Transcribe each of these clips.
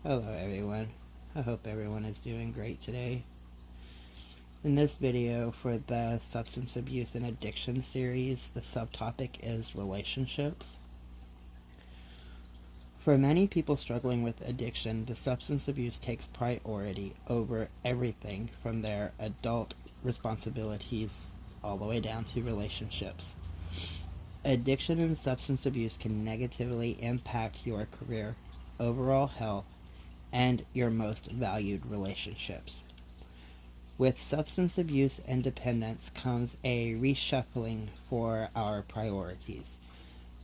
Hello everyone, I hope everyone is doing great today. In this video for the Substance Abuse and Addiction series, the subtopic is relationships. For many people struggling with addiction, the substance abuse takes priority over everything from their adult responsibilities all the way down to relationships. Addiction and substance abuse can negatively impact your career, overall health, and your most valued relationships. With substance abuse and dependence comes a reshuffling for our priorities.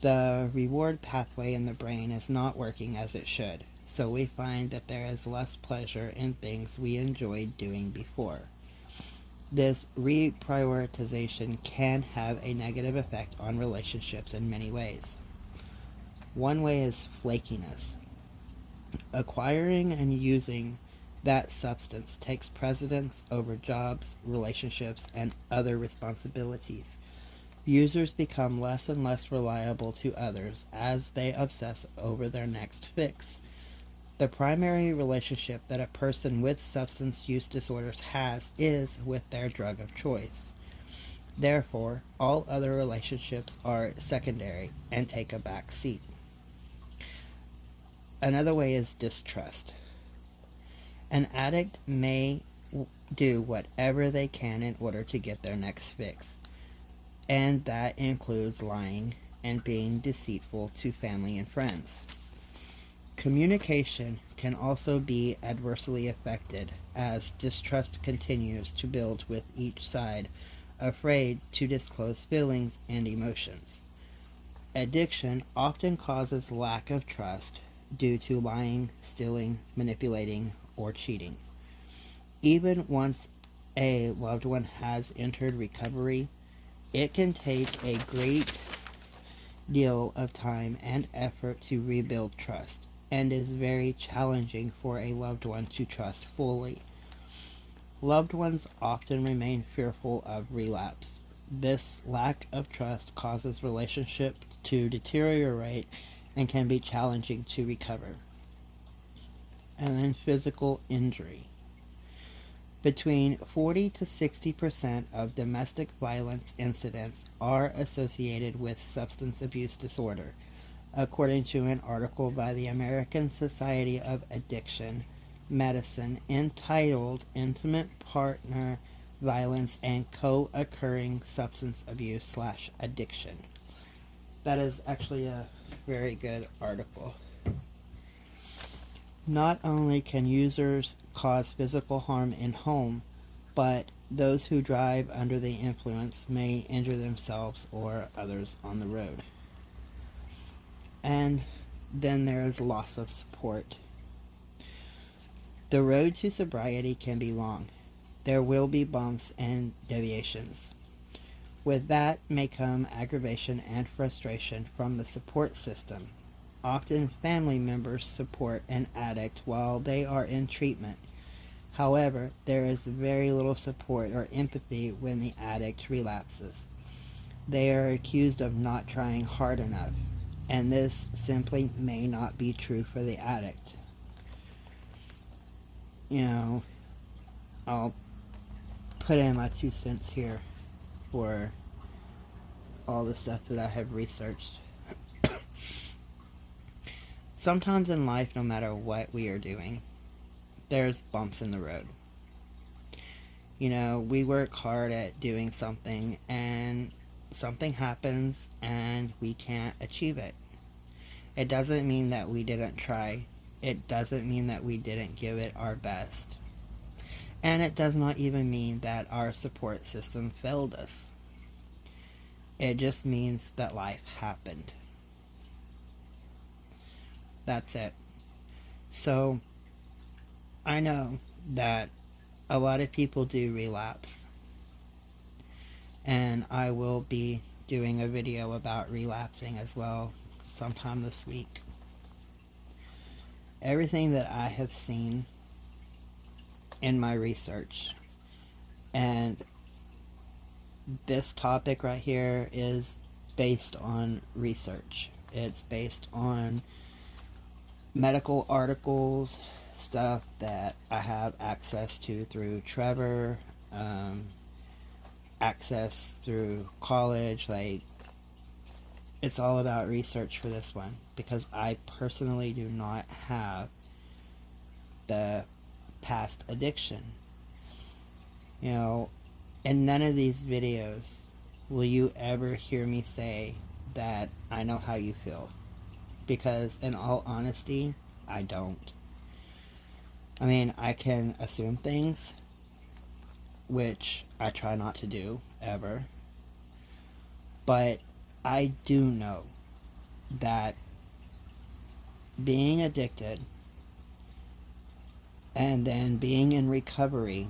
The reward pathway in the brain is not working as it should, so we find that there is less pleasure in things we enjoyed doing before. This reprioritization can have a negative effect on relationships in many ways. One way is flakiness. Acquiring and using that substance takes precedence over jobs, relationships, and other responsibilities. Users become less and less reliable to others as they obsess over their next fix. The primary relationship that a person with substance use disorders has is with their drug of choice. Therefore, all other relationships are secondary and take a back seat. Another way is distrust. An addict may do whatever they can in order to get their next fix, and that includes lying and being deceitful to family and friends. Communication can also be adversely affected as distrust continues to build with each side, afraid to disclose feelings and emotions. Addiction often causes lack of trust due to lying, stealing, manipulating, or cheating. Even once a loved one has entered recovery, it can take a great deal of time and effort to rebuild trust, and is very challenging for a loved one to trust fully. Loved ones often remain fearful of relapse. This lack of trust causes relationships to deteriorate and can be challenging to recover. And then physical injury. Between 40 to 60% of domestic violence incidents are associated with substance abuse disorder, according to an article by the American Society of Addiction Medicine entitled Intimate Partner Violence and Co-Occurring Substance Abuse/Addiction. That is actually a very good article. Not only can users cause physical harm in home, but those who drive under the influence may injure themselves or others on the road. And then there is loss of support. The road to sobriety can be long. There will be bumps and deviations. With that may come aggravation and frustration from the support system. Often family members support an addict while they are in treatment. However, there is very little support or empathy when the addict relapses. They are accused of not trying hard enough, and this simply may not be true for the addict. I'll put in my 2 cents here for all the stuff that I have researched. Sometimes in life, no matter what we are doing, there's bumps in the road. We work hard at doing something and something happens and we can't achieve it. It doesn't mean that we didn't try. It doesn't mean that we didn't give it our best. And it does not even mean that our support system failed us. It just means that life happened. That's it. So, I know that a lot of people do relapse. And I will be doing a video about relapsing as well sometime this week. Everything that I have seen in my research, and this topic right here is based on research. It's based on medical articles, stuff that I have access to through Trevor, access through college. Like, it's all about research for this one because I personally do not have the past addiction. You know, in none of these videos will you ever hear me say that I know how you feel. Because in all honesty, I don't. I mean, I can assume things, which I try not to do, ever. But I do know that being addicted and then being in recovery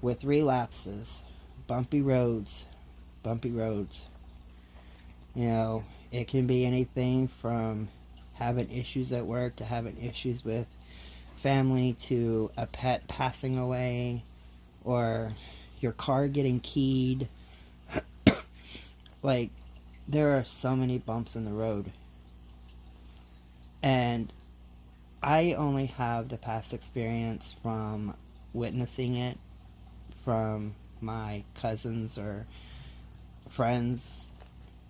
with relapses, bumpy roads. You know, it can be anything from having issues at work to having issues with family to a pet passing away or your car getting keyed. Like, there are so many bumps in the road. And I only have the past experience from witnessing it from my cousins or friends,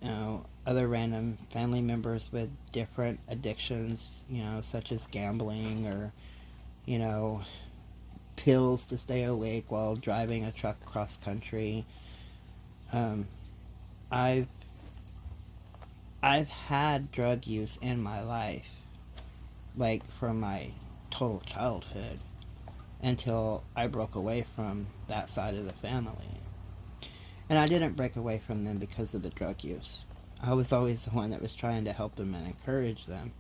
you know, other random family members with different addictions, you know, such as gambling or, you know, pills to stay awake while driving a truck cross country. I've had drug use in my life, like from my total childhood until I broke away from that side of the family. And I didn't break away from them because of the drug use. I was always the one that was trying to help them and encourage them.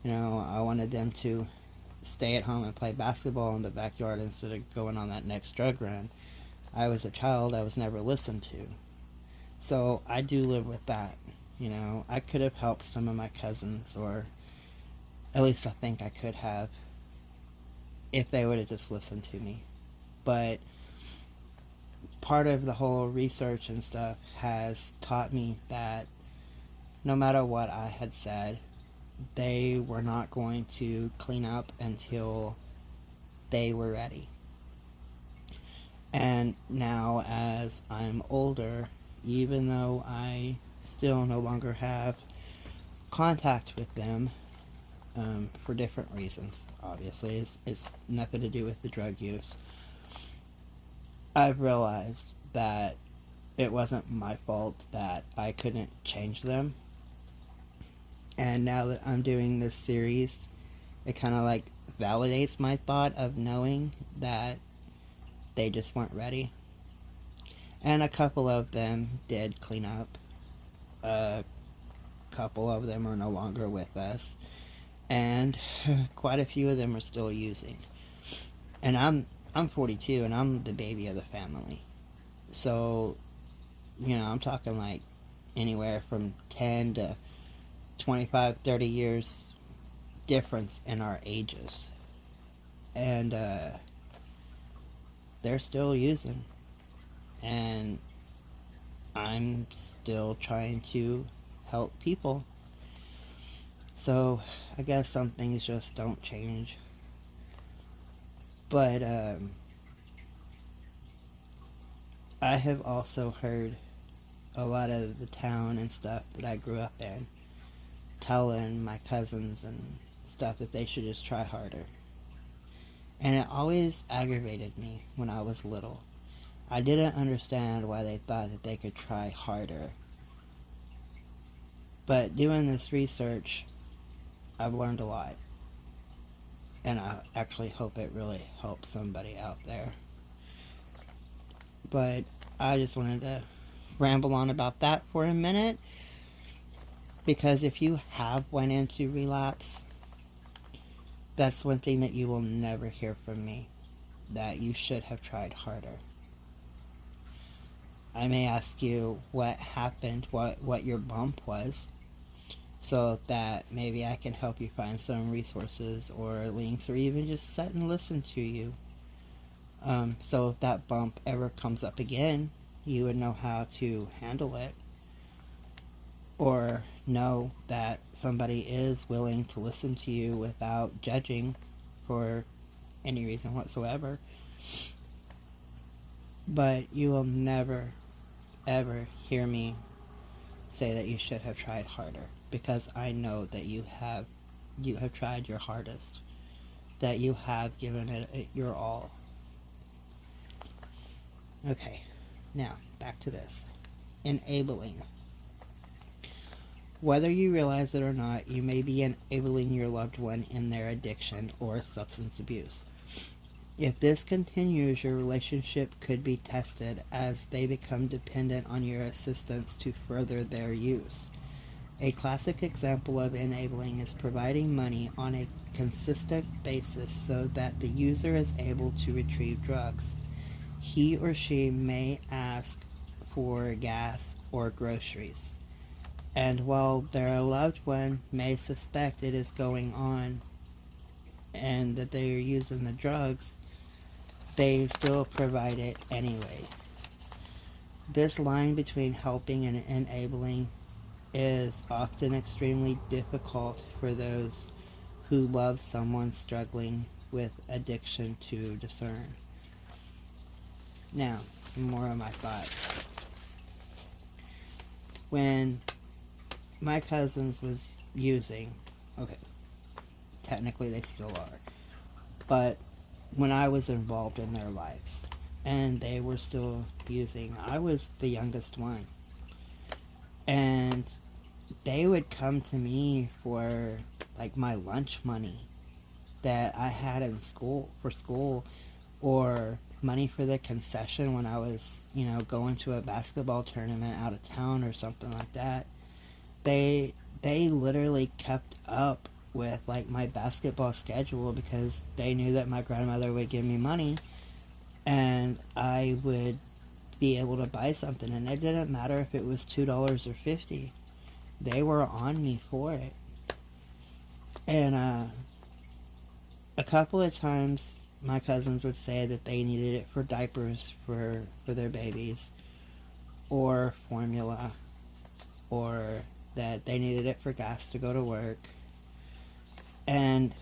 You know, I wanted them to stay at home and play basketball in the backyard instead of going on that next drug run. I was a child, I was never listened to. So I do live with that. You know, I could have helped some of my cousins, or at least I think I could have, if they would have just listened to me. But part of the whole research and stuff has taught me that no matter what I had said, they were not going to clean up until they were ready. And now, as I'm older, even though I still no longer have contact with them, for different reasons, obviously, it's nothing to do with the drug use, I've realized that it wasn't my fault that I couldn't change them. And now that I'm doing this series, it kind of like validates my thought of knowing that they just weren't ready. And a couple of them did clean up. A couple of them are no longer with us. And quite a few of them are still using. And I'm 42 and I'm the baby of the family. So, you know, I'm talking like anywhere from 10 to 25, 30 years difference in our ages. And they're still using. And I'm still trying to help people. So I guess some things just don't change. But I have also heard a lot of the town and stuff that I grew up in telling my cousins and stuff that they should just try harder. And it always aggravated me when I was little. I didn't understand why they thought that they could try harder. But doing this research, I've learned a lot. And I actually hope it really helps somebody out there. But I just wanted to ramble on about that for a minute. Because if you have went into relapse, that's one thing that you will never hear from me. That you should have tried harder. I may ask you what happened, what your bump was, so that maybe I can help you find some resources or links, or even just sit and listen to you. So if that bump ever comes up again, you would know how to handle it. Or know that somebody is willing to listen to you without judging for any reason whatsoever. But you will never, ever hear me say that you should have tried harder, because I know that you have tried your hardest, that you have given it your all. Okay, now back to this. Enabling. Whether you realize it or not, you may be enabling your loved one in their addiction or substance abuse. If this continues, your relationship could be tested as they become dependent on your assistance to further their use. A classic example of enabling is providing money on a consistent basis so that the user is able to retrieve drugs. He or she may ask for gas or groceries, and while their loved one may suspect it is going on and that they are using the drugs, they still provide it anyway. This line between helping and enabling is often extremely difficult for those who love someone struggling with addiction to discern. Now, more of my thoughts. When my cousins was using, okay, technically they still are, but when I was involved in their lives and they were still using, I was the youngest one, and they would come to me for like my lunch money that I had in school, or money for the concession when I was, going to a basketball tournament out of town or something like that. They literally kept up with like my basketball schedule because they knew that my grandmother would give me money and I would be able to buy something, and it didn't matter if it was $2 or $50. They were on me for it. And a couple of times my cousins would say that they needed it for diapers for their babies, or formula, or that they needed it for gas to go to work. And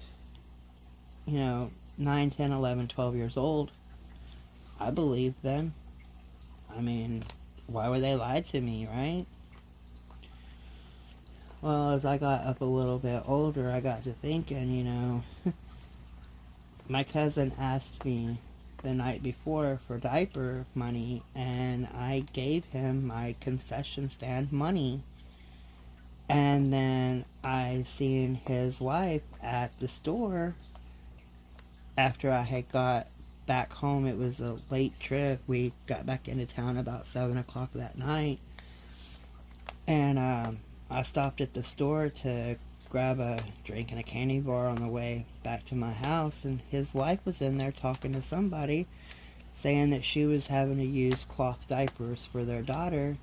9, 10, 11, 12 years old, I believed them. I mean, why would they lie to me, right? Well, as I got up a little bit older, I got to thinking, my cousin asked me the night before for diaper money, and I gave him my concession stand money. And then I seen his wife at the store after I had got back home. It was a late trip. We got back into town about 7 o'clock that night. And I stopped at the store to grab a drink and a candy bar on the way back to my house. And his wife was in there talking to somebody, saying that she was having to use cloth diapers for their daughter.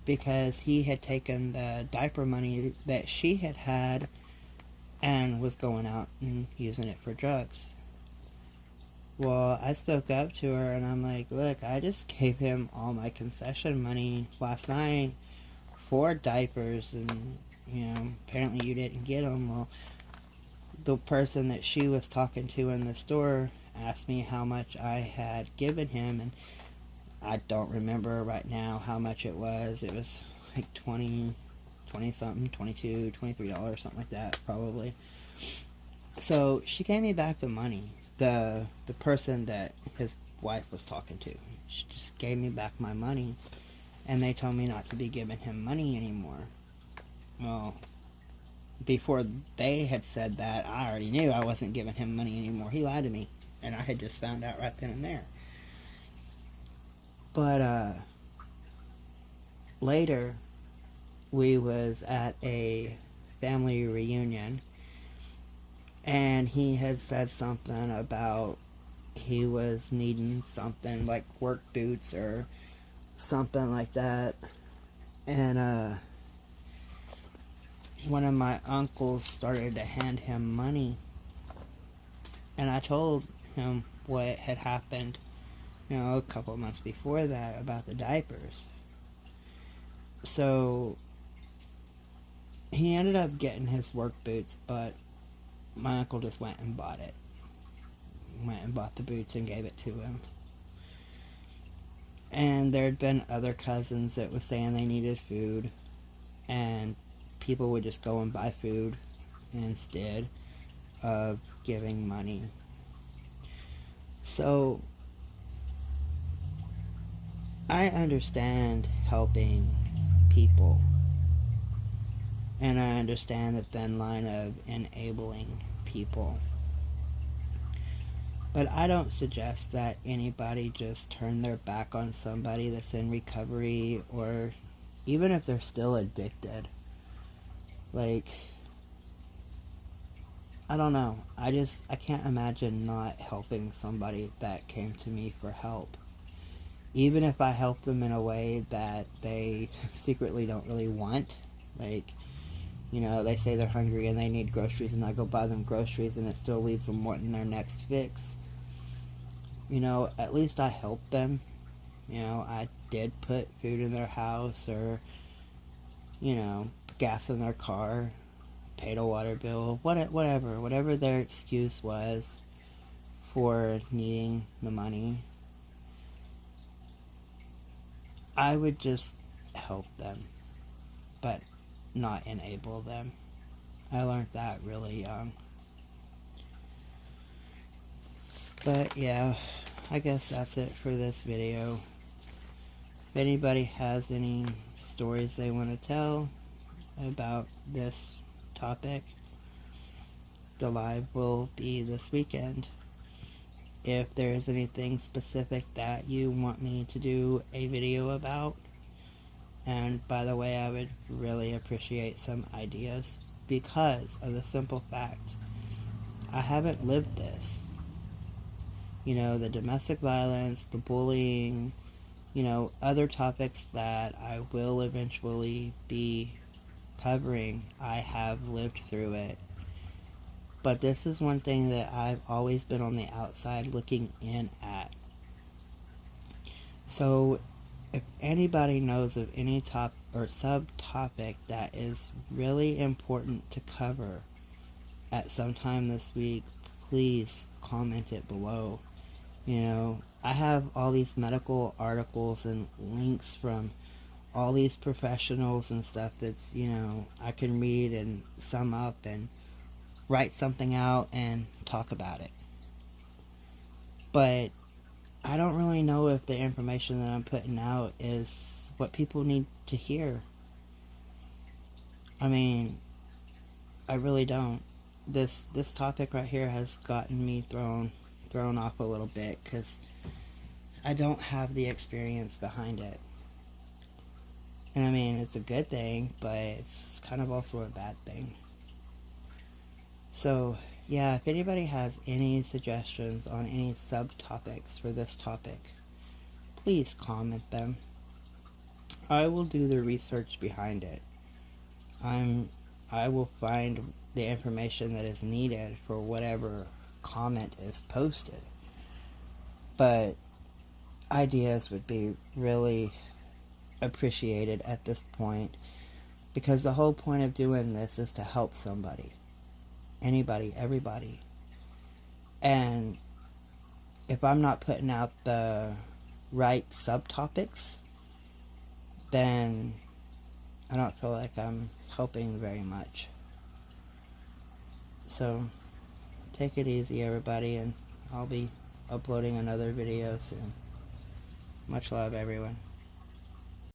Because he had taken the diaper money that she had and was going out and using it for drugs. Well, I spoke up to her and I'm like, look, I just gave him all my concession money last night for diapers, and apparently you didn't get them. Well, the person that she was talking to in the store asked me how much I had given him, and I don't remember right now how much it was. It was like 20 something, $22, $23, something like that, probably. So she gave me back the money. The person that his wife was talking to, she just gave me back my money, and they told me not to be giving him money anymore. Well, before they had said that, I already knew I wasn't giving him money anymore. He lied to me, and I had just found out right then and there. But later, we was at a family reunion, and he had said something about he was needing something like work boots or something like that. And one of my uncles started to hand him money, and I told him what had happened a couple of months before that about the diapers. So he ended up getting his work boots, but my uncle just went and bought it. Went and bought the boots and gave it to him. And there had been other cousins that was saying they needed food, and people would just go and buy food instead of giving money. So I understand helping people, and I understand the thin line of enabling people. But I don't suggest that anybody just turn their back on somebody that's in recovery, or even if they're still addicted. Like, I don't know. I can't imagine not helping somebody that came to me for help. Even if I help them in a way that they secretly don't really want. Like, you know, they say they're hungry and they need groceries, and I go buy them groceries, and it still leaves them wanting their next fix. You know, at least I helped them. You know, I did put food in their house, or, you know, gas in their car, paid a water bill, whatever their excuse was for needing the money. I would just help them, but not enable them. I learned that really young. But yeah, I guess that's it for this video. If anybody has any stories they want to tell about this topic, the live will be this weekend. If there is anything specific that you want me to do a video about, and by the way, I would really appreciate some ideas, because of the simple fact I haven't lived this. You know, the domestic violence, the bullying, you know, other topics that I will eventually be covering, I have lived through it. But this is one thing that I've always been on the outside looking in at. So if anybody knows of any top or subtopic that is really important to cover at some time this week, please comment it below. You know, I have all these medical articles and links from all these professionals and stuff that's, you know, I can read and sum up and write something out and talk about it. But I don't really know if the information that I'm putting out is what people need to hear. I mean, I really don't. This topic right here has gotten me thrown off a little bit, because I don't have the experience behind it. And I mean, it's a good thing, but it's kind of also a bad thing. So yeah, if anybody has any suggestions on any subtopics for this topic, please comment them. I will do the research behind it. I will find the information that is needed for whatever comment is posted. But ideas would be really appreciated at this point, because the whole point of doing this is to help somebody. Anybody, everybody. And if I'm not putting out the right subtopics, then I don't feel like I'm helping very much. So take it easy, everybody, and I'll be uploading another video soon. Much love, everyone.